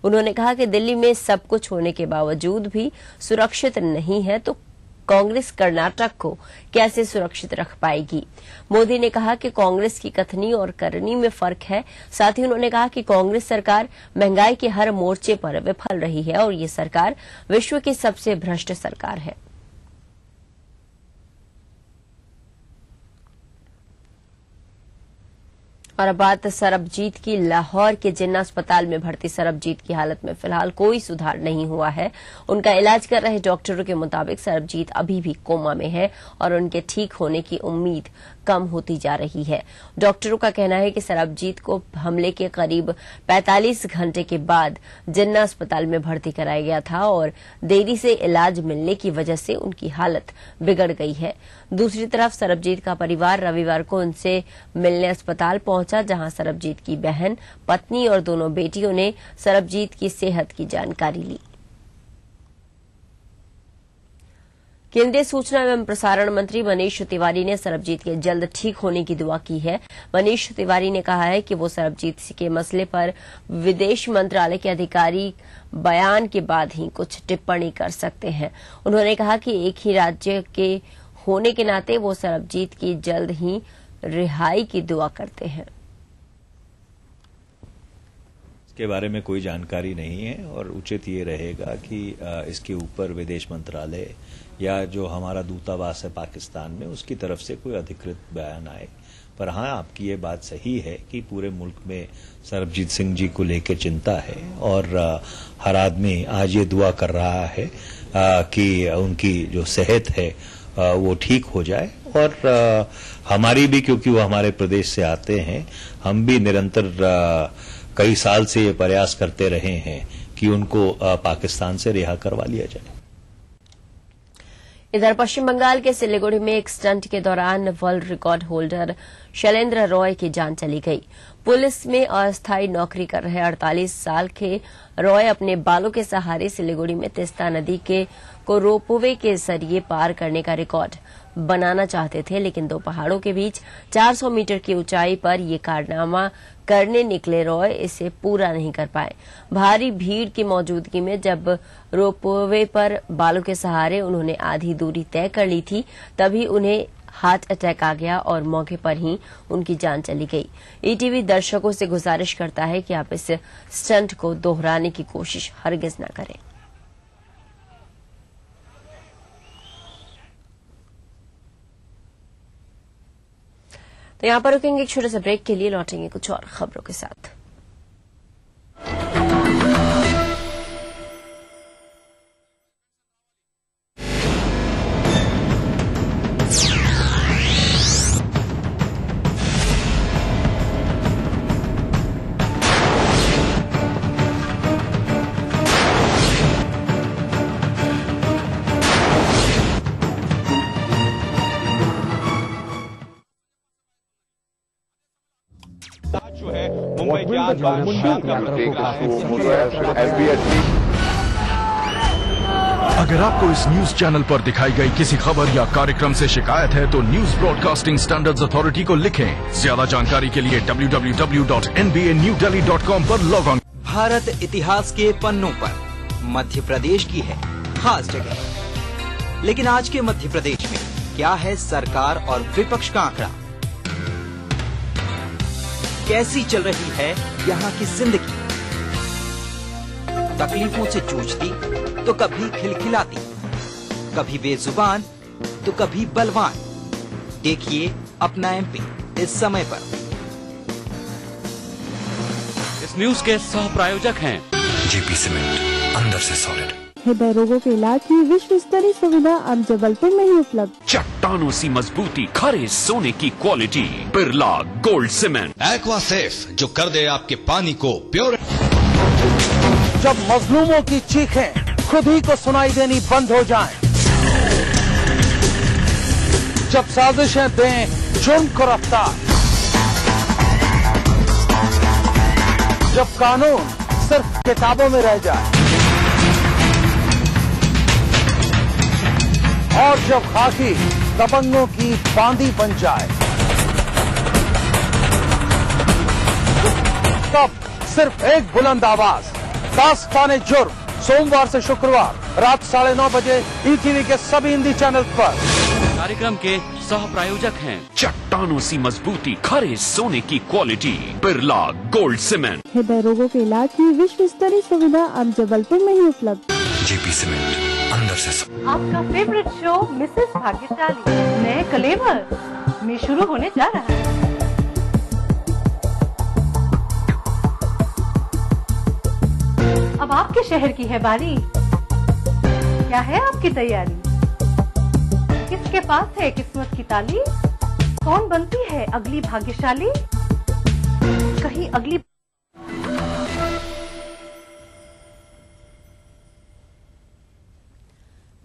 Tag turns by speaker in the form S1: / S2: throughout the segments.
S1: उन्होंने कहा कि दिल्ली में सब कुछ होने के बावजूद भी सुरक्षित नहीं है तो कांग्रेस कर्नाटक को कैसे सुरक्षित रख पाएगी। मोदी ने कहा कि कांग्रेस की कथनी और करनी में फर्क है। साथ ही उन्होंने कहा कि कांग्रेस सरकार महंगाई के हर मोर्चे पर विफल रही है और ये सरकार विश्व की सबसे भ्रष्ट सरकार है। और अब बात सरबजीत की। लाहौर के जिन्ना अस्पताल में भर्ती सरबजीत की हालत में फिलहाल कोई सुधार नहीं हुआ है। उनका इलाज कर रहे डॉक्टरों के मुताबिक सरबजीत अभी भी कोमा में है और उनके ठीक होने की उम्मीद कम होती जा रही है। डॉक्टरों का कहना है कि सरबजीत को हमले के करीब 45 घंटे के बाद जिन्ना अस्पताल में भर्ती कराया गया था और देरी से इलाज मिलने की वजह से उनकी हालत बिगड़ गई है। दूसरी तरफ सरबजीत का परिवार रविवार को उनसे मिलने अस्पताल पहुंचा, जहां सरबजीत की बहन, पत्नी और दोनों बेटियों ने सरबजीत की सेहत की जानकारी ली। केंद्रीय सूचना एवं प्रसारण मंत्री मनीष तिवारी ने सरबजीत के जल्द ठीक होने की दुआ की है। मनीष तिवारी ने कहा है कि वो सरबजीत के मसले पर विदेश मंत्रालय के अधिकारी बयान के बाद ही कुछ टिप्पणी कर सकते हैं। उन्होंने कहा कि एक ही राज्य के होने के नाते वो सरबजीत की जल्द ही रिहाई की दुआ करते हैं।
S2: इसके बारे में कोई जानकारी नहीं है और उचित ये रहेगा कि इसके ऊपर विदेश मंत्रालय या जो हमारा दूतावास है पाकिस्तान में उसकी तरफ से कोई अधिकृत बयान आए। पर हाँ, आपकी ये बात सही है कि पूरे मुल्क में सरबजीत सिंह जी को लेकर चिंता है और हर आदमी आज ये दुआ कर रहा है कि उनकी जो सेहत है वो ठीक हो जाए। और हमारी भी, क्योंकि वो हमारे प्रदेश से आते हैं, हम भी निरंतर कई साल से ये प्रयास करते रहे हैं कि उनको पाकिस्तान से रिहा करवा लिया जाए।
S1: इधर पश्चिम बंगाल के सिलीगुड़ी में एक स्टंट के दौरान world record holder Shailendra Roy की जान चली गई। पुलिस में अस्थायी नौकरी कर रहे 48 साल के रॉय अपने बालों के सहारे सिलीगुड़ी में तिस्ता नदी को रोपवे के जरिए पार करने का रिकॉर्ड बनाना चाहते थे, लेकिन दो पहाड़ों के बीच 400 मीटर की ऊंचाई पर ये कारनामा करने निकले रॉय इसे पूरा नहीं कर पाए। भारी भीड़ की मौजूदगी में जब रोपवे पर बालों के सहारे उन्होंने आधी दूरी तय कर ली थी, तभी उन्हें हार्ट अटैक आ गया और मौके पर ही उनकी जान चली गई। ईटीवी दर्शकों से गुजारिश करता है कि आप इस स्टंट को दोहराने की कोशिश हरगिज न करें। तो यहां पर रुकेंगे एक छोटे से ब्रेक के लिए, लौटेंगे कुछ और खबरों के साथ।
S3: जो है मुंबई के
S4: अगर आपको इस न्यूज चैनल पर दिखाई गई किसी खबर या कार्यक्रम से शिकायत है तो न्यूज ब्रॉडकास्टिंग स्टैंडर्ड्स अथॉरिटी को लिखें। ज्यादा जानकारी के लिए www.nbanewdelhi.com पर लॉग ऑन।
S5: भारत इतिहास के पन्नों पर मध्य प्रदेश की है खास जगह, लेकिन आज के मध्य प्रदेश में क्या है सरकार और विपक्ष का आंकड़ा? कैसी चल रही है यहाँ की जिंदगी? तकलीफों से जूझती तो कभी खिलखिलाती, कभी बेजुबान तो कभी बलवान। देखिए अपना एमपी इस समय पर।
S6: इस न्यूज के सह प्रायोजक हैं
S7: जेपी सीमेंट, अंदर से सॉलिड।
S8: हृदय रोगों के इलाज की विश्व स्तरीय सुविधा अब जबलपुर में ही उपलब्ध।
S6: चट्टानों सी मजबूती, खरे सोने की quality, Birla gold cement.
S7: Aqua safe, जो कर दे आपके पानी को प्योर।
S9: जब मजलूमों की चीखें खुद ही को सुनाई देनी बंद हो जाएं, जब साजिशें दें जुर्म को रफ्तार, जब कानून सिर्फ किताबों में रह जाए और जब खाकी दबंगों की बांदी बन जाए, तब सिर्फ एक बुलंद आवाज दास्ताने जुर्म, सोमवार से शुक्रवार रात 9:30 बजे ईटीवी के सभी हिंदी चैनल पर।
S6: कार्यक्रम के सह प्रायोजक हैं चट्टानों सी मजबूती, खरे सोने की क्वालिटी, बिरला गोल्ड सीमेंट।
S8: हृदय रोगों के इलाज की विश्व स्तरीय सुविधा अब जबलपुर में ही उपलब्ध।
S7: जेपी सीमेंट, अंदर से
S10: आपका फेवरेट शो मिसेस भाग्यशाली नए कलेवर में शुरू होने जा रहा है। अब आपके शहर की है बारी, क्या है आपकी तैयारी? किसके पास है किस्मत की ताली? कौन बनती है अगली भाग्यशाली? कहीं अगली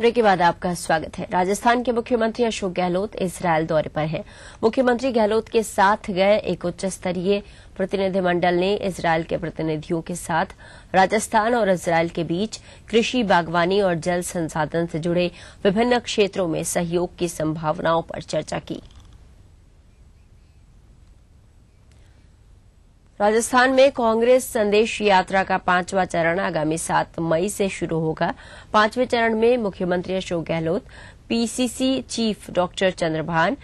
S1: ब्रेक के बाद आपका स्वागत है। राजस्थान के मुख्यमंत्री अशोक गहलोत इजरायल दौरे पर हैं। मुख्यमंत्री गहलोत के साथ गए एक उच्च स्तरीय प्रतिनिधिमंडल ने इजरायल के प्रतिनिधियों के साथ राजस्थान और इजरायल के बीच कृषि, बागवानी और जल संसाधन से जुड़े विभिन्न क्षेत्रों में सहयोग की संभावनाओं पर चर्चा की। राजस्थान में कांग्रेस संदेश यात्रा का 5वां चरण आगामी 7 मई से शुरू होगा। 5वें चरण में मुख्यमंत्री Ashok Gehlot, PCC chief doctor Chandrabhan,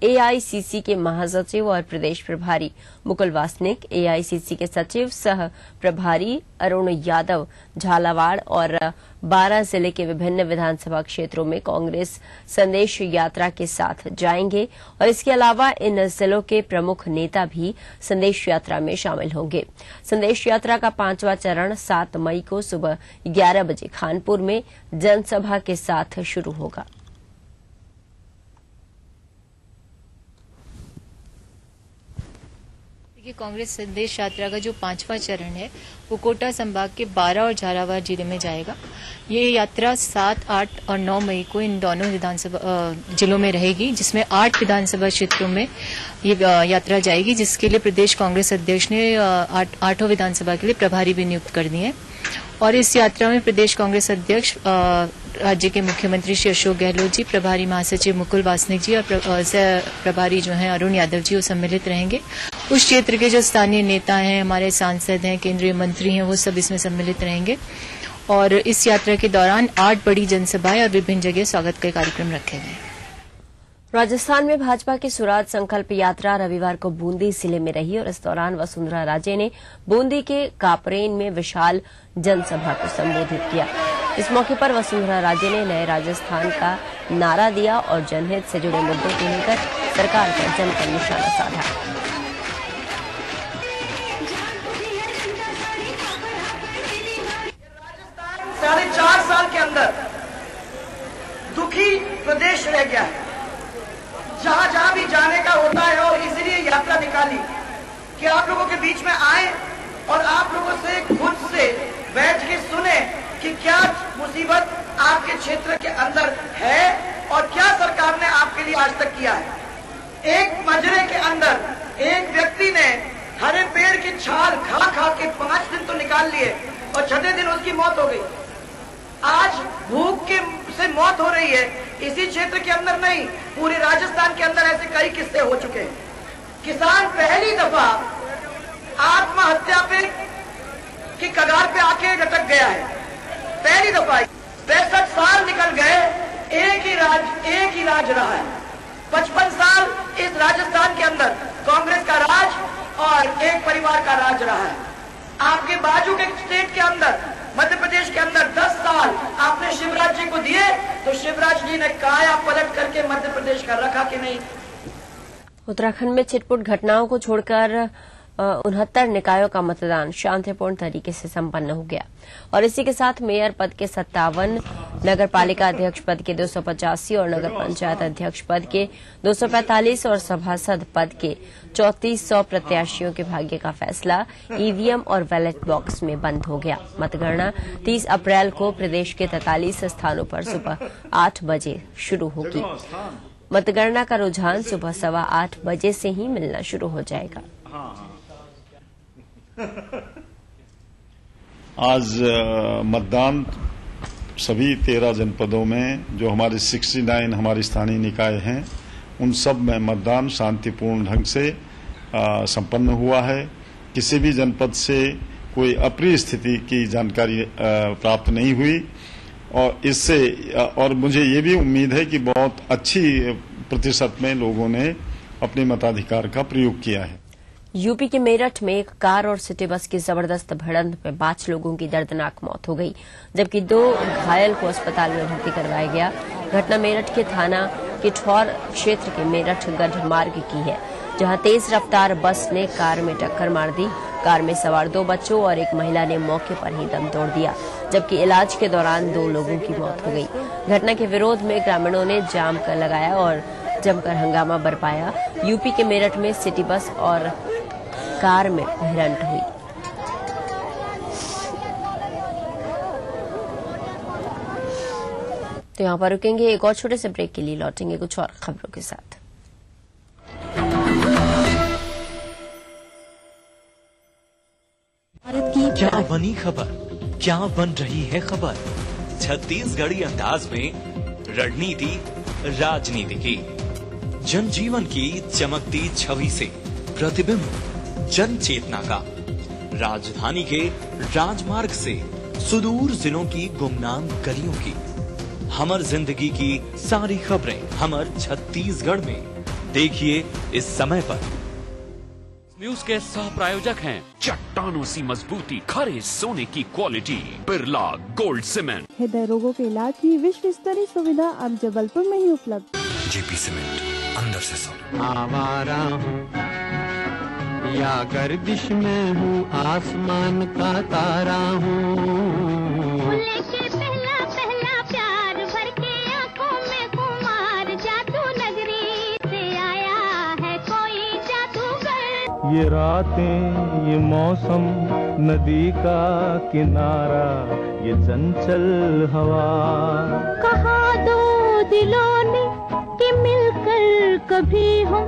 S1: AICC के महासचिव और प्रदेश प्रभारी मुकुल वासनिक, एआईसीसी के सचिव सह प्रभारी अरुण यादव झालावाड़ और 12 जिले के विभिन्न विधानसभा क्षेत्रों में कांग्रेस संदेश यात्रा के साथ जाएंगे और इसके अलावा इन जिलों के प्रमुख नेता भी संदेश यात्रा में शामिल होंगे। संदेश यात्रा का 5वां चरण 7 मई को सुबह 11 बजे खानपुर में जनसभा के साथ शुरू होगा।
S11: कांग्रेस संदेश यात्रा का जो 5वां चरण है वो कोटा संभाग के 12 और झालावाड़ जिले में जाएगा। ये यात्रा 7, 8 और 9 मई को इन दोनों विधानसभा जिलों में रहेगी, जिसमें 8 विधानसभा क्षेत्रों में ये यात्रा जाएगी, जिसके लिए प्रदेश कांग्रेस अध्यक्ष ने 8 विधानसभा के लिए प्रभारी भी नियुक्त कर दिए हैं। और इस यात्रा में प्रदेश कांग्रेस अध्यक्ष राज्य के मुख्यमंत्री श्री अशोक गहलोत जी, प्रभारी महासचिव मुकुल वासनिक जी और प्रभारी जो हैं अरुण यादव जी वो सम्मिलित रहेंगे। उस क्षेत्र के जो स्थानीय नेता हैं, हमारे सांसद हैं, केंद्रीय मंत्री हैं, वो सब इसमें सम्मिलित रहेंगे। और इस यात्रा के दौरान 8 बड़ी जनसभाएं और विभिन्न जगह स्वागत के कार्यक्रम रखे गए।
S1: राजस्थान में भाजपा की स्वराज संकल्प यात्रा रविवार को बूंदी जिले में रही और इस दौरान वसुंधरा राजे ने बूंदी के कापरेन में विशाल जनसभा को संबोधित किया। इस मौके पर वसुंधरा राजे ने नए राजस्थान का नारा दिया और जनहित से जुड़े मुद्दों को लेकर सरकार पर जमकर निशाना साधा।
S12: 4.5 साल के अंदर दुखी प्रदेश रह गया है, जहां जहां भी जाने का होता है, और इसलिए यात्रा निकाली कि आप लोगों के बीच में आए और आप लोगों से खुद से बैठ के सुने कि क्या मुसीबत आपके क्षेत्र के अंदर है और क्या सरकार ने आपके लिए आज तक किया है। एक मजरे के अंदर एक व्यक्ति ने हरे पेड़ की छाल खा खा के 5 दिन तो निकाल लिए और 6वें दिन उसकी मौत हो गई। आज भूख से मौत हो रही है। इसी क्षेत्र के अंदर नहीं, पूरे राजस्थान के अंदर ऐसे कई किस्से हो चुके हैं। किसान पहली दफा आत्महत्या पे की कगार पे आके लटक गया है। पहली दफा 65 साल निकल गए, एक ही राज रहा है। 55 साल इस राजस्थान के अंदर कांग्रेस का राज और एक परिवार का राज रहा है। आपके बाजू के स्टेट के अंदर, मध्य प्रदेश के अंदर 10 साल आपने शिवराज जी को दिए, तो शिवराज जी ने काया पलट करके मध्य प्रदेश का रखा कि नहीं।
S1: उत्तराखंड में छिटपुट घटनाओं को छोड़कर 69 निकायों का मतदान शांतिपूर्ण तरीके से संपन्न हो गया और इसी के साथ मेयर पद के 57, नगर पालिका अध्यक्ष पद के 285 और नगर पंचायत अध्यक्ष पद के 245 और सभासद पद के 3400 प्रत्याशियों के भाग्य का फैसला ईवीएम और बैलेट बॉक्स में बंद हो गया। मतगणना 30 अप्रैल को प्रदेश के 43 स्थानों पर सुबह 8 बजे शुरू होगी। मतगणना का रुझान सुबह 8:15 बजे से ही मिलना शुरू हो जाएगा।
S13: आज मतदान सभी 13 जनपदों में जो हमारे 69 हमारे स्थानीय निकाय हैं, उन सब में मतदान शांतिपूर्ण ढंग से संपन्न हुआ है। किसी भी जनपद से कोई अप्रिय स्थिति की जानकारी प्राप्त नहीं हुई और इससे और मुझे ये भी उम्मीद है कि बहुत अच्छी प्रतिशत में लोगों ने अपने मताधिकार का प्रयोग किया है।
S1: यूपी के मेरठ में एक कार और सिटी बस की जबरदस्त भिड़ंत में 5 लोगों की दर्दनाक मौत हो गई, जबकि 2 घायल को अस्पताल में भर्ती करवाया गया। घटना मेरठ के थाना किठौर क्षेत्र के मेरठ गढ़ मार्ग की है, जहां तेज रफ्तार बस ने कार में टक्कर मार दी। कार में सवार 2 बच्चों और एक महिला ने मौके पर ही दम तोड़ दिया, जबकि इलाज के दौरान 2 लोगों की मौत हो गई। घटना के विरोध में ग्रामीणों ने जाम कर लगाया और जमकर हंगामा बरपाया। यूपी के मेरठ में सिटी बस और कार में भिड़ंत हुई। तो यहाँ पर रुकेंगे, एक और छोटे से ब्रेक के लिए लौटेंगे कुछ और खबरों के साथ।
S14: भारत की क्या बनी खबर, क्या बन रही है खबर, छत्तीसगढ़ी अंदाज में रणनीति राजनीति की, जनजीवन की चमकती छवि से प्रतिबिंब जन चेतना का, राजधानी के राजमार्ग से सुदूर जिलों की गुमनाम गलियों की, हमर जिंदगी की सारी खबरें हमर छत्तीसगढ़ में। देखिए इस समय पर।
S6: न्यूज के सह प्रायोजक हैं चट्टानों सी मजबूती, खरे सोने की क्वालिटी, बिरला गोल्ड सीमेंट।
S8: हृदय रोगों के इलाज की विश्व स्तरीय सुविधा अब जबलपुर में ही उपलब्ध।
S7: जेपी सीमेंट, अंदर से सोना।
S15: आवारा हूँ या गर्दिश में हूँ, आसमान का तारा हूँ।
S16: पहला पहला प्यार भर के आंखों में कुमार, जादू नगरी से आया है कोई जादूगर।
S15: ये रातें, ये मौसम, नदी का किनारा, ये चंचल हवा।
S16: कहा दो दिलों ने कि मिलकर कभी हम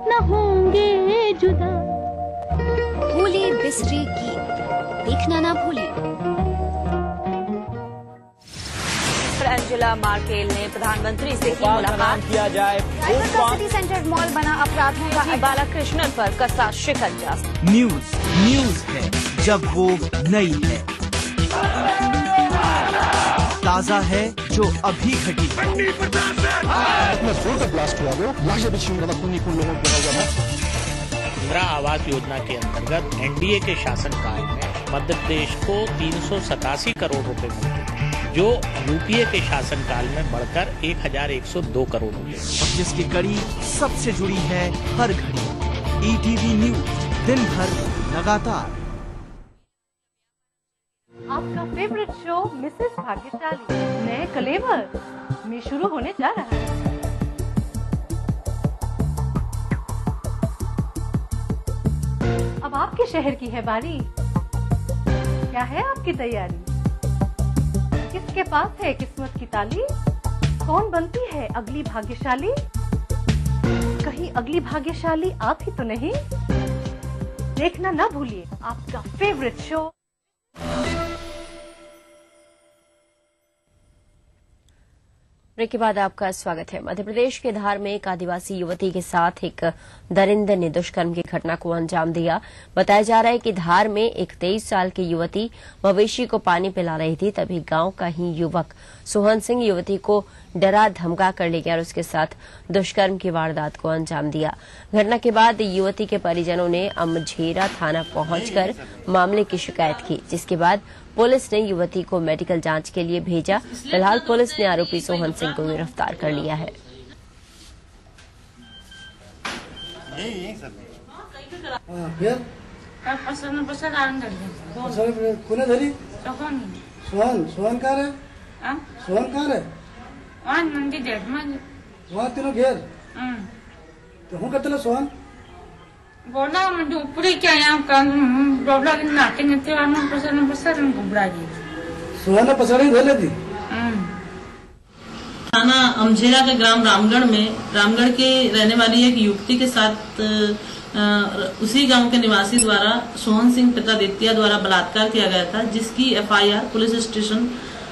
S16: न होंगे जुदा।
S17: भूले बिसरे गीत देखना ना भूलिए। एंजेला मार्केल ने प्रधानमंत्री से की मुलाकात।
S18: किया जाए
S17: सिटी सेंटर मॉल बना अपराधों का बालाकृष्णन पर कसा शिकंजा।
S5: न्यूज है जब वो नई है, ताजा है जो अभी घटी।
S9: ब्लास्ट हुआ वो लाशें बिछी हुई, कुछ लोगों को
S19: इंदिरा आवास योजना के अंतर्गत एनडीए के शासनकाल में मध्य प्रदेश को 387 करोड़ रुपए मिलते थे, जो यूपीए के शासनकाल में बढ़कर 1102 करोड़ रुपए,
S5: जिसकी कड़ी सबसे जुड़ी है हर घड़ी। ईटीवी न्यूज, दिन भर लगातार।
S10: आपका फेवरेट शो मिसेस भाग्यशाली नए कलेवर में शुरू होने जा रहा है। अब आपके शहर की है बारी, क्या है आपकी तैयारी? किसके पास है किस्मत की ताली? कौन बनती है अगली भाग्यशाली? कहीं अगली भाग्यशाली आप ही तो नहीं? देखना ना भूलिए आपका फेवरेट शो।
S1: ब्रेक के बाद आपका स्वागत है। मध्य प्रदेश के धार में एक आदिवासी युवती के साथ एक दरिंदे ने दुष्कर्म की घटना को अंजाम दिया। बताया जा रहा है कि धार में एक 23 साल की युवती मवेशी को पानी पिला रही थी, तभी गांव का ही युवक सोहन सिंह युवती को डरा धमका कर ले गया और उसके साथ दुष्कर्म की वारदात को अंजाम दिया। घटना के बाद युवती के परिजनों ने अमझेरा थाना पहुंचकर मामले की शिकायत की, जिसके बाद पुलिस ने युवती को मेडिकल जांच के लिए भेजा। फिलहाल पुलिस ने आरोपी सोहन सिंह को गिरफ्तार कर लिया है।
S12: सोहन कहाँ है? सोहन कहाँ है? वहाँ तीनों घेर तो हूँ करते सोहन
S20: बोला मुझे ऊपरी क्या यहाँ प्रॉब्लम नाटे नते वाला पसर घुबड़ा गई
S12: सोहन पसड़ी धो लेती।
S21: थाना अमझेरा के ग्राम रामगढ़ के रहने वाली एक युवती के साथ उसी गांव के निवासी द्वारा सोहन सिंह पिता दित्या द्वारा बलात्कार किया गया था, जिसकी एफआईआर पुलिस स्टेशन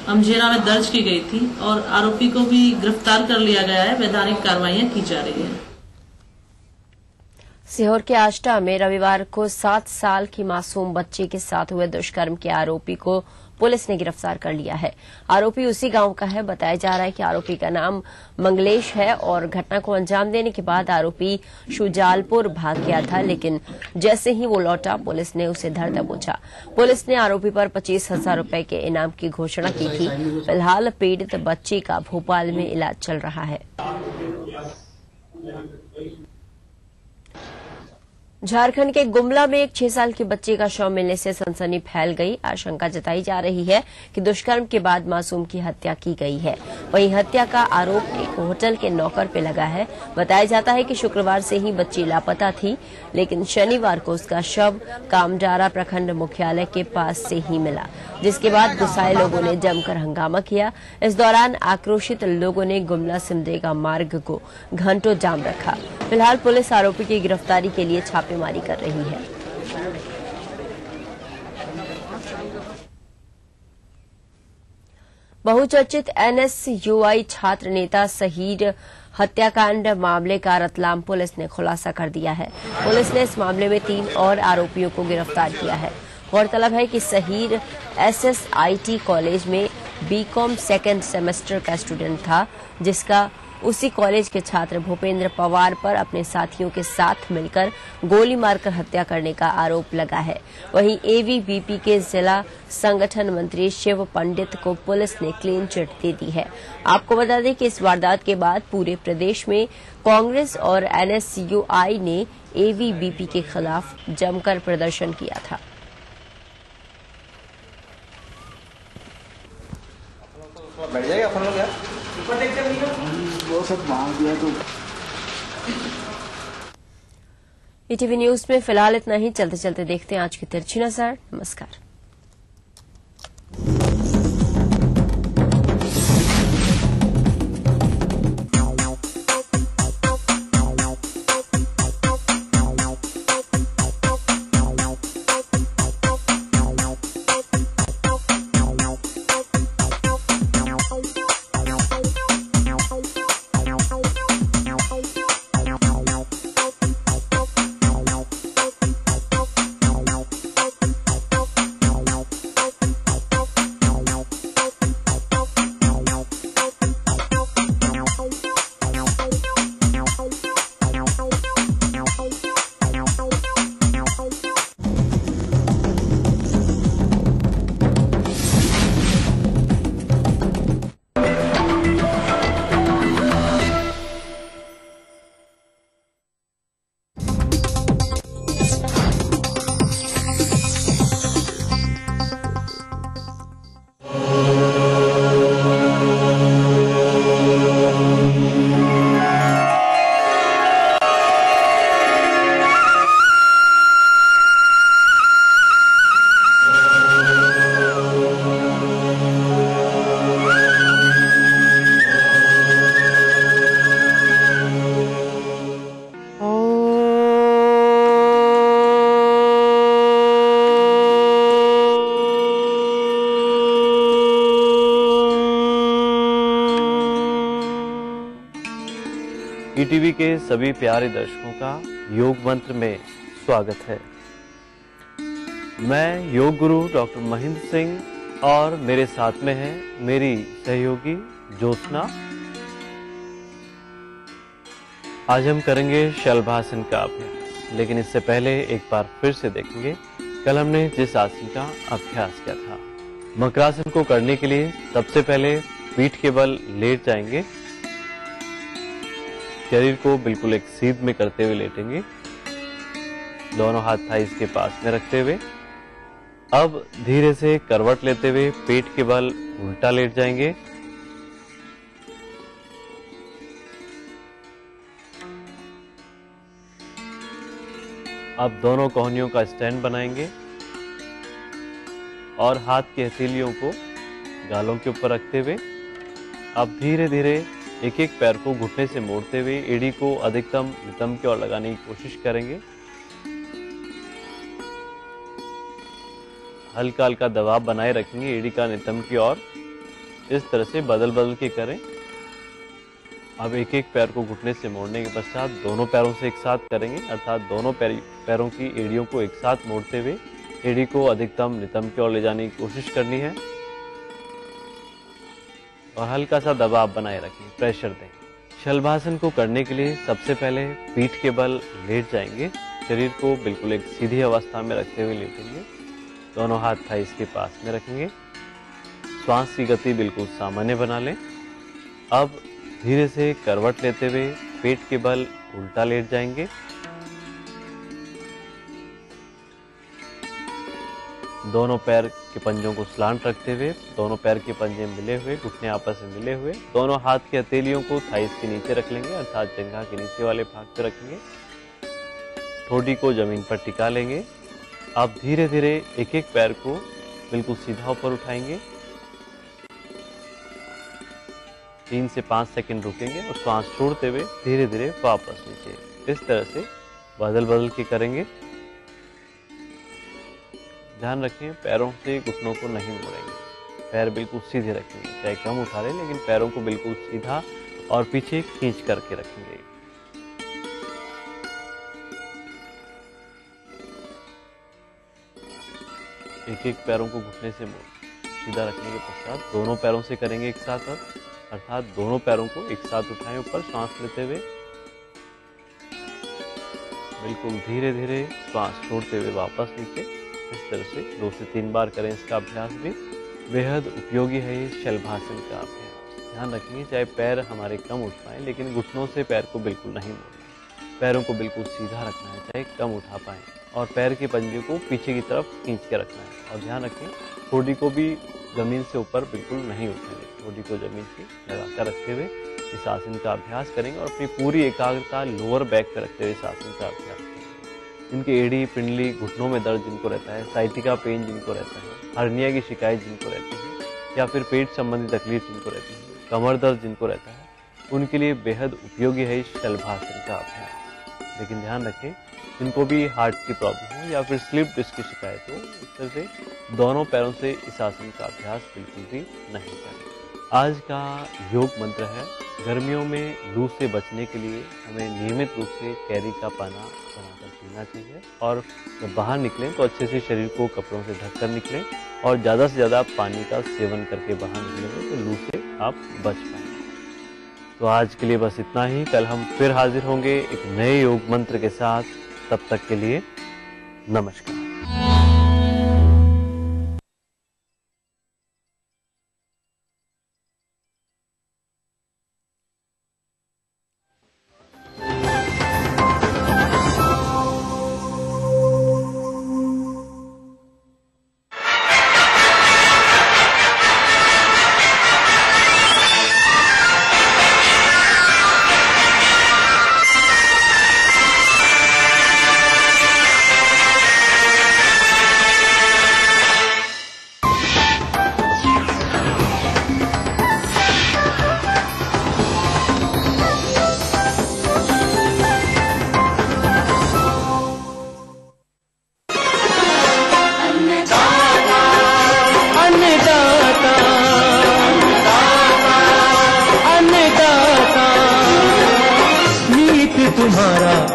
S21: अमझेरा में दर्ज की गई थी और आरोपी को भी गिरफ्तार कर लिया गया है। वैधानिक कार्रवाइयां की जा रही है।
S1: सीहोर के आष्टा में रविवार को 7 साल की मासूम बच्ची के साथ हुए दुष्कर्म के आरोपी को पुलिस ने गिरफ्तार कर लिया है। आरोपी उसी गांव का है। बताया जा रहा है कि आरोपी का नाम मंगलेश है और घटना को अंजाम देने के बाद आरोपी शुजालपुर भाग गया था, लेकिन जैसे ही वो लौटा पुलिस ने उसे धर दबोचा। पुलिस ने आरोपी पर 25,000 रुपए के इनाम की घोषणा की थी। फिलहाल पीड़ित बच्ची का भोपाल में इलाज चल रहा है। झारखंड के गुमला में एक 6 साल की बच्ची का शव मिलने से सनसनी फैल गई। आशंका जताई जा रही है कि दुष्कर्म के बाद मासूम की हत्या की गई है। वहीं हत्या का आरोप एक होटल के नौकर पे लगा है। बताया जाता है कि शुक्रवार से ही बच्ची लापता थी, लेकिन शनिवार को उसका शव कामडारा प्रखंड मुख्यालय के पास से ही मिला, जिसके बाद गुस्साए लोगों ने जमकर हंगामा किया। इस दौरान आक्रोशित लोगों ने गुमला सिमडेगा मार्ग को घंटों जाम रखा। फिलहाल पुलिस आरोपी की गिरफ्तारी के लिए छापेमारी कर रही है। बहुचर्चित NSUI छात्र नेता शहीद हत्याकांड मामले का रतलाम पुलिस ने खुलासा कर दिया है। पुलिस ने इस मामले में 3 और आरोपियों को गिरफ्तार किया है। गौरतलब है कि शहीद SSIT कॉलेज में BCom सेकेंड सेमेस्टर का स्टूडेंट था, जिसका उसी कॉलेज के छात्र भूपेंद्र पवार पर अपने साथियों के साथ मिलकर गोली मारकर हत्या करने का आरोप लगा है। वहीं AVBP के जिला संगठन मंत्री शिव पंडित को पुलिस ने क्लीन चिट दे दी है। आपको बता दें कि इस वारदात के बाद पूरे प्रदेश में कांग्रेस और NSUI ने AVBP के खिलाफ जमकर प्रदर्शन किया था।
S18: बैठ जाएगा अपन लोग यार, ऊपर देखते वो सब मांग दिया तो।
S1: ETV न्यूज में फिलहाल इतना ही। चलते चलते देखते हैं आज की तिरछी नजर। नमस्कार।
S22: ETV के सभी प्यारे दर्शकों का योग मंत्र में स्वागत है। मैं योग गुरु डॉक्टर महेंद्र सिंह और मेरे साथ में है मेरी सहयोगी ज्योत्सना। आज हम करेंगे शलभासन का अभ्यास, लेकिन इससे पहले एक बार फिर से देखेंगे कल हमने जिस आसन का अभ्यास किया था। मकरासन को करने के लिए सबसे पहले पीठ के बल लेट जाएंगे, शरीर को बिल्कुल एक सीध में करते हुए लेटेंगे, दोनों हाथ थाइस के पास में रखते हुए। अब धीरे से करवट लेते हुए पेट के बल उल्टा लेट जाएंगे। अब दोनों कोहनियों का स्टैंड बनाएंगे और हाथ की हथेलियों को गालों के ऊपर रखते हुए अब धीरे धीरे एक एक पैर को घुटने से मोड़ते हुए एड़ी को अधिकतम नितंब की ओर लगाने की कोशिश करेंगे। हल्का हल्का दबाव बनाए रखेंगे एड़ी का नितंब की ओर। इस तरह से बदल बदल के करें। अब एक एक पैर को घुटने से मोड़ने के पश्चात दोनों पैरों से एक साथ करेंगे, अर्थात दोनों पैरों की एड़ियों को एक साथ मोड़ते हुए एड़ी को अधिकतम नितंब की ओर ले जाने की कोशिश करनी है और हल्का सा दबाव बनाए रखें, प्रेशर दें। शलभासन को करने के लिए सबसे पहले पीठ के बल लेट जाएंगे, शरीर को बिल्कुल एक सीधी अवस्था में रखते हुए लेटेंगे, दोनों हाथ थाइस के पास में रखेंगे, श्वास की गति बिल्कुल सामान्य बना लें। अब धीरे से करवट लेते हुए पेट के बल उल्टा लेट जाएंगे, दोनों पैर के पंजों को स्लांट रखते हुए, दोनों पैर के पंजे मिले हुए, घुटने आपस में मिले हुए, दोनों हाथ के हथेलियों को थाइस के नीचे रख लेंगे, अर्थात जंघा के नीचे वाले भाग पे रखेंगे, ठोडी को जमीन पर टिका लेंगे। अब धीरे धीरे एक एक पैर को बिल्कुल सीधा ऊपर उठाएंगे, 3 से 5 सेकंड रुकेंगे और श्वास छोड़ते हुए धीरे धीरे वापस नीचे। इस तरह से बदल बदल के करेंगे। ध्यान रखें, पैरों से घुटनों को नहीं मोड़ेंगे, पैर बिल्कुल सीधे रखेंगे, चाहे कम उठा लें लेकिन पैरों को बिल्कुल सीधा और पीछे खींच करके रखेंगे। एक एक पैरों को घुटने से सीधा रखने के पश्चात दोनों पैरों से करेंगे एक साथ, अर्थात दोनों पैरों को एक साथ उठाएं ऊपर, सांस लेते हुए बिल्कुल धीरे धीरे श्वास छोड़ते हुए वापस नीचे। इस तरह से 2 से 3 बार करें। इसका अभ्यास भी बेहद उपयोगी है ये शलभासन का अभ्यास। ध्यान रखेंगे चाहे पैर हमारे कम उठ पाए लेकिन घुटनों से पैर को बिल्कुल नहीं मोड़ना, पैरों को बिल्कुल सीधा रखना है चाहे कम उठा पाए, और पैर के पंजे को पीछे की तरफ खींच के रखना है। और ध्यान रखें ठोडी को भी जमीन से ऊपर बिल्कुल नहीं उठाएंगे, ठोडी को जमीन से लगाकर रखते हुए इस आसन का अभ्यास करेंगे और अपनी पूरी एकाग्रता लोअर बैक पे रखते हुए इस आसन का अभ्यास करेंगे। जिनके एड़ी पिंडली घुटनों में दर्द जिनको रहता है, साइटिका पेन जिनको रहता है, हर्निया की शिकायत जिनको रहती है या फिर पेट संबंधी तकलीफ जिनको रहती है, कमर दर्द जिनको रहता है, उनके लिए बेहद उपयोगी है इस शलभासन का अभ्यास। लेकिन ध्यान रखें जिनको भी हार्ट की प्रॉब्लम हो या फिर स्लिप डिस्क की शिकायत हो, इस तरह से दोनों पैरों से इस आसन का अभ्यास बिल्कुल भी नहीं करें। आज का योग मंत्र है, गर्मियों में लू से बचने के लिए हमें नियमित रूप से कैरी का पाना बनाकर पीना चाहिए और जब बाहर निकलें तो अच्छे से शरीर को कपड़ों से ढककर निकलें और ज़्यादा से ज़्यादा पानी का सेवन करके बाहर निकलेंगे तो लू से आप बच पाएंगे। तो आज के लिए बस इतना ही, कल हम फिर हाजिर होंगे एक नए योग मंत्र के साथ। तब तक के लिए नमस्कार।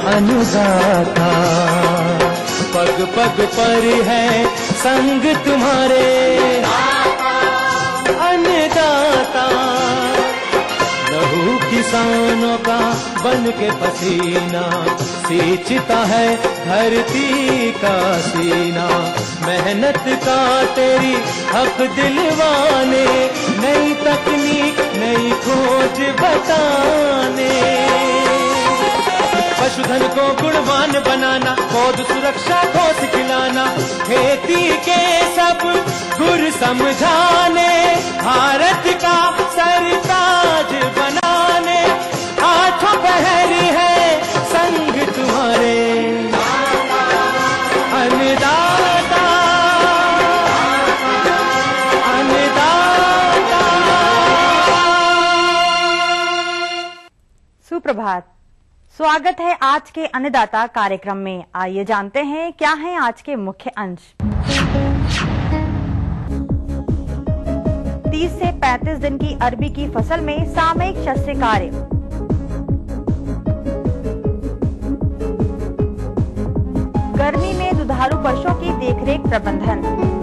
S15: अन्नदाता पग पग पर है संग तुम्हारे, अन्नदाता लहू किसानों का बन के पसीना सींचता है धरती का सीना, मेहनत का तेरी हक दिलवाने, नई तकनीक नई खोज बताने, पशुधन को गुणवान बनाना, पौध सुरक्षा को सिखलाना, खेती के सब गुर समझाने, भारत का सरताज बनाने, आठों पहर है संग तुम्हारे, अन्नदाता अन्नदाता।
S2: सुप्रभात, स्वागत है आज के अन्नदाता कार्यक्रम में। आइए जानते हैं क्या हैं आज के मुख्य अंश। 30 से 35 दिन की अरबी की फसल में सामयिक शस्य कार्य, गर्मी में दुधारू पशुओं की देखरेख प्रबंधन।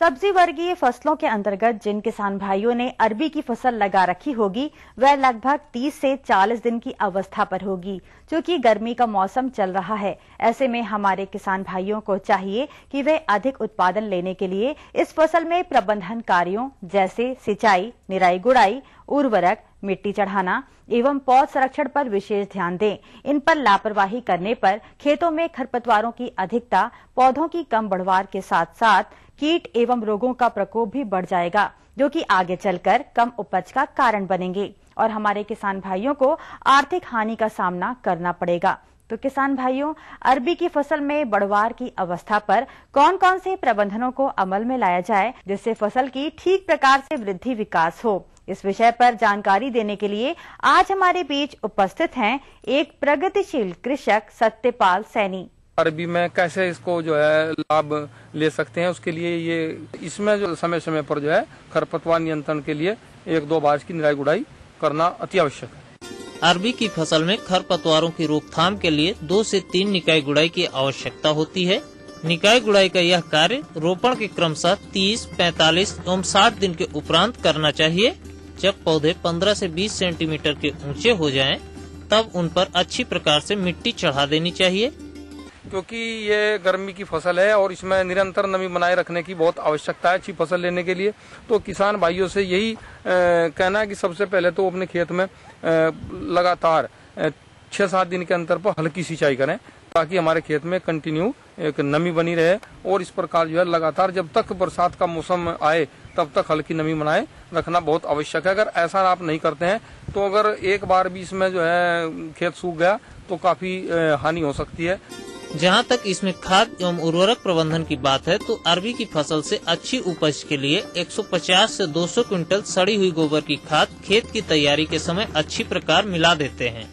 S2: सब्जी वर्गीय फसलों के अंतर्गत जिन किसान भाइयों ने अरबी की फसल लगा रखी होगी वह लगभग 30 से 40 दिन की अवस्था पर होगी। क्योंकि गर्मी का मौसम चल रहा है, ऐसे में हमारे किसान भाइयों को चाहिए कि वे अधिक उत्पादन लेने के लिए इस फसल में प्रबंधन कार्यों जैसे सिंचाई, निराई गुड़ाई, उर्वरक, मिट्टी चढ़ाना एवं पौध संरक्षण पर विशेष ध्यान दें। इन पर लापरवाही करने पर खेतों में खरपतवारों की अधिकता, पौधों की कम बढ़वार के साथ साथ कीट एवं रोगों का प्रकोप भी बढ़ जाएगा, जो कि आगे चलकर कम उपज का कारण बनेंगे और हमारे किसान भाइयों को आर्थिक हानि का सामना करना पड़ेगा। तो किसान भाइयों, अरबी की फसल में बढ़वार की अवस्था पर कौन कौन से प्रबंधनों को अमल में लाया जाए जिससे फसल की ठीक प्रकार से वृद्धि विकास हो, इस विषय पर जानकारी देने के लिए आज हमारे बीच उपस्थित हैं एक प्रगतिशील कृषक सत्यपाल सैनी।
S3: अरबी में कैसे इसको जो है लाभ ले सकते हैं, उसके लिए ये इसमें जो समय समय पर जो है खरपतवार नियंत्रण के लिए 1-2 बार की निराई गुड़ाई करना अति आवश्यक है।
S4: अरबी की फसल में खरपतवारों की रोकथाम के लिए 2 से 3 निकाई गुड़ाई की आवश्यकता होती है। निकाई गुड़ाई का यह कार्य रोपण के क्रमशः 30, 45 एवं 60 दिन के उपरांत करना चाहिए। जब पौधे 15 से 20 सेंटीमीटर के ऊंचे हो जाएं, तब उन पर अच्छी प्रकार से मिट्टी चढ़ा देनी चाहिए।
S3: क्योंकि ये गर्मी की फसल है और इसमें निरंतर नमी बनाए रखने की बहुत आवश्यकता है अच्छी फसल लेने के लिए। तो किसान भाइयों से यही कहना है कि सबसे पहले तो अपने खेत में लगातार 6-7 दिन के अंतर पर हल्की सिंचाई करें, ताकि हमारे खेत में कंटिन्यू एक नमी बनी रहे। और इस प्रकार जो है लगातार जब तक बरसात का मौसम आए तब तक हल्की नमी बनाए रखना बहुत आवश्यक है। अगर ऐसा आप नहीं करते हैं तो अगर एक बार भी इसमें जो है खेत सूख गया तो काफी हानि हो सकती है।
S4: जहां तक इसमें खाद एवं उर्वरक प्रबंधन की बात है तो अरबी की फसल से अच्छी उपज के लिए 150 से 200 क्विंटल सड़ी हुई गोबर की खाद खेत की तैयारी के समय अच्छी प्रकार मिला देते हैं।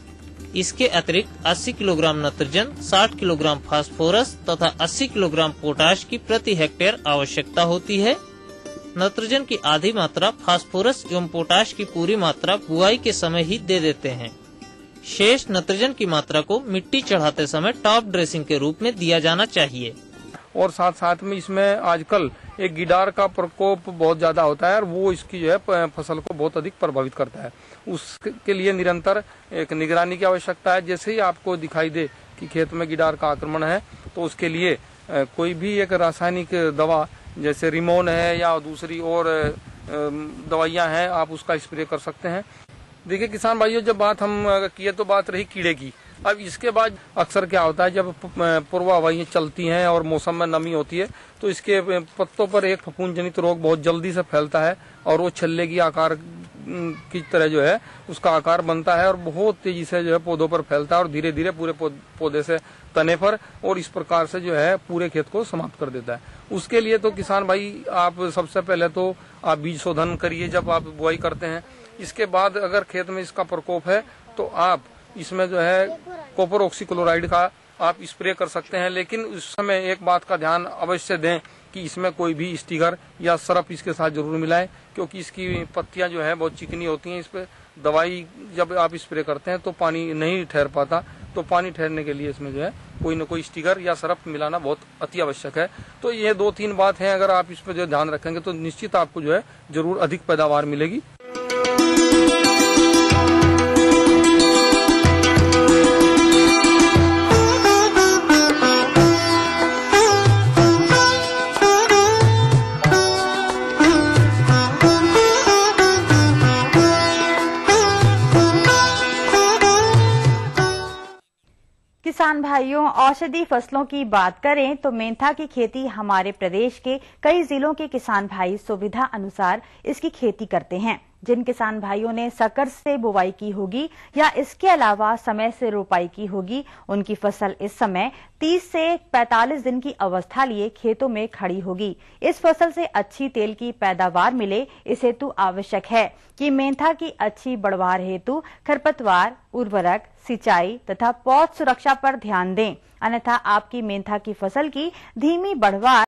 S4: इसके अतिरिक्त 80 किलोग्राम नाइट्रोजन, 60 किलोग्राम फास्फोरस तथा 80 किलोग्राम पोटाश की प्रति हेक्टेयर आवश्यकता होती है। नाइट्रोजन की आधी मात्रा, फास्फोरस एवं पोटाश की पूरी मात्रा बुआई के समय ही दे देते हैं। शेष नाइट्रोजन की मात्रा को मिट्टी चढ़ाते समय टॉप ड्रेसिंग के रूप में दिया जाना चाहिए।
S3: और साथ साथ में इसमें आजकल एक गिडार का प्रकोप बहुत ज्यादा होता है और वो इसकी जो है फसल को बहुत अधिक प्रभावित करता है। उसके लिए निरंतर एक निगरानी की आवश्यकता है। जैसे ही आपको दिखाई दे कि खेत में गिडार का आक्रमण है तो उसके लिए कोई भी एक रासायनिक दवा जैसे रिमोन है या दूसरी और दवाइयां हैं, आप उसका स्प्रे कर सकते हैं। देखिए किसान भाइयों, जब बात हम किए तो बात रही कीड़े की। अब इसके बाद अक्सर क्या होता है, जब पूर्व हवाएं चलती हैं और मौसम में नमी होती है तो इसके पत्तों पर एक फफूंद जनित रोग बहुत जल्दी से फैलता है और वो छल्ले की आकार की तरह जो है उसका आकार बनता है और बहुत तेजी से जो है पौधों पर फैलता है और धीरे धीरे पूरे पौधे से तने पर और इस प्रकार से जो है पूरे खेत को समाप्त कर देता है। उसके लिए तो किसान भाई आप सबसे पहले तो आप बीज शोधन करिए जब आप बुआई करते हैं। इसके बाद अगर खेत में इसका प्रकोप है तो आप इसमें जो है कॉपर ऑक्सीक्लोराइड का आप स्प्रे कर सकते हैं। लेकिन उस समय एक बात का ध्यान अवश्य दें कि इसमें कोई भी स्टिकर या सरफ इसके साथ जरूर मिलाएं, क्योंकि इसकी पत्तियां जो है बहुत चिकनी होती हैं। इस पे दवाई जब आप स्प्रे करते हैं तो पानी नहीं ठहर पाता, तो पानी ठहरने के लिए इसमें जो है कोई न कोई स्टिकर या सरफ मिलाना बहुत अति आवश्यक है। तो ये 2-3 बात है, अगर आप इस पर जो ध्यान रखेंगे तो निश्चित आपको जो है जरूर अधिक पैदावार मिलेगी।
S2: किसान भाइयों, औषधि फसलों की बात करें तो मेंथा की खेती हमारे प्रदेश के कई जिलों के किसान भाई सुविधा अनुसार इसकी खेती करते हैं। जिन किसान भाइयों ने सकर्स से बुवाई की होगी या इसके अलावा समय से रोपाई की होगी, उनकी फसल इस समय 30 से 45 दिन की अवस्था लिए खेतों में खड़ी होगी। इस फसल से अच्छी तेल की पैदावार मिले, इस हेतु आवश्यक है कि मेंथा की अच्छी बढ़वार हेतु खरपतवार, उर्वरक, सिंचाई तथा पौध सुरक्षा पर ध्यान दें, अन्यथा आपकी मेंथा की फसल की धीमी बढ़वार